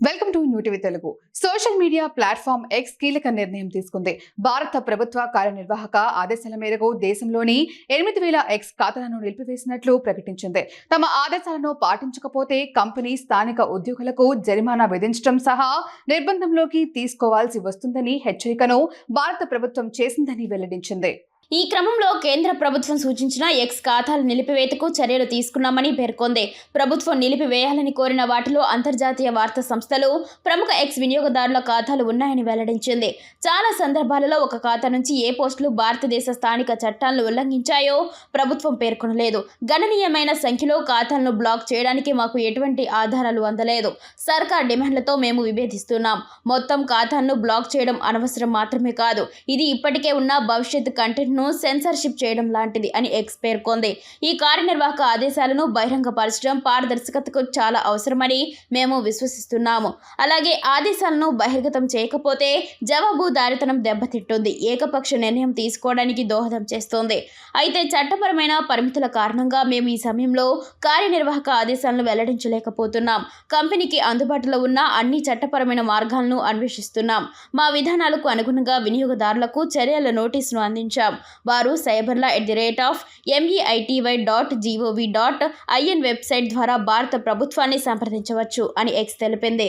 Welcome to new TV Telugu. Social media platform X కీలక నిర్ణయం తీసుకుంది. భారత ప్రభుత్వ కార్యనిర్వాహక ఆదేశాల మేరకు దేశంలోని 8,000 ఎక్స్ ఖాతాలను నిలిపివేసినట్లు ప్రకటించింది. తమ ఆదేశాలను పాటించకపోతే కంపెనీ స్థానిక ఉద్యోగులకు జరిమానా విధించడం సహా నిర్బంధంలోకి తీసుకోవాల్సి వస్తుందని హెచ్చరికను భారత ప్రభుత్వం చేసిందని వెల్లడించింది. ఈ క్రమంలో కేంద్ర ప్రభుత్వం సూచించిన ఎక్స్ ఖాతాల నిలిపివేతకు చర్యలు తీసుకున్నామని పేర్కొంది. ప్రభుత్వం నిలిపివేయాలని కోరిన వాటిలో అంతర్జాతీయ వార్తా సంస్థలు, ప్రముఖ ఎక్స్ వినియోగదారుల ఖాతాలు ఉన్నాయని వెల్లడించింది. చాలా సందర్భాలలో ఒక ఖాతా నుంచి ఏ పోస్టులు భారతదేశ స్థానిక చట్టాలను ఉల్లంఘించాయో ప్రభుత్వం పేర్కొనలేదు. గణనీయమైన సంఖ్యలో ఖాతాలను బ్లాక్ చేయడానికి మాకు ఎటువంటి ఆధారాలు అందలేదు. సర్కార్ డిమాండ్లతో మేము విభేదిస్తున్నాం. మొత్తం ఖాతాలను బ్లాక్ చేయడం అనవసరం మాత్రమే కాదు, ఇది ఇప్పటికే ఉన్న భవిష్యత్ కంటెంట్ సెన్సార్షిప్ చేయడం లాంటిది అని ఎక్స్ పేర్కొంది. ఈ కార్యనిర్వాహక ఆదేశాలను బహిరంగపరచడం పారదర్శకతకు చాలా అవసరమని మేము విశ్వసిస్తున్నాము. అలాగే ఆదేశాలను బహిర్గతం చేయకపోతే జవాబుదారీతనం దెబ్బతింటుంది, ఏకపక్ష నిర్ణయం తీసుకోవడానికి దోహదం చేస్తోంది. అయితే చట్టపరమైన పరిమితుల కారణంగా మేము ఈ సమయంలో కార్యనిర్వాహక ఆదేశాలను వెల్లడించలేకపోతున్నాం. కంపెనీకి అందుబాటులో ఉన్న అన్ని చట్టపరమైన మార్గాలను అన్వేషిస్తున్నాం. మా విధానాలకు అనుగుణంగా వినియోగదారులకు చర్యల నోటీసును అందించాం. వారు cyberla@meity.gov.in వెబ్సైట్ ద్వారా భారత ప్రభుత్వాన్ని సంప్రదించవచ్చు అని ఎక్స్ తెలిపింది.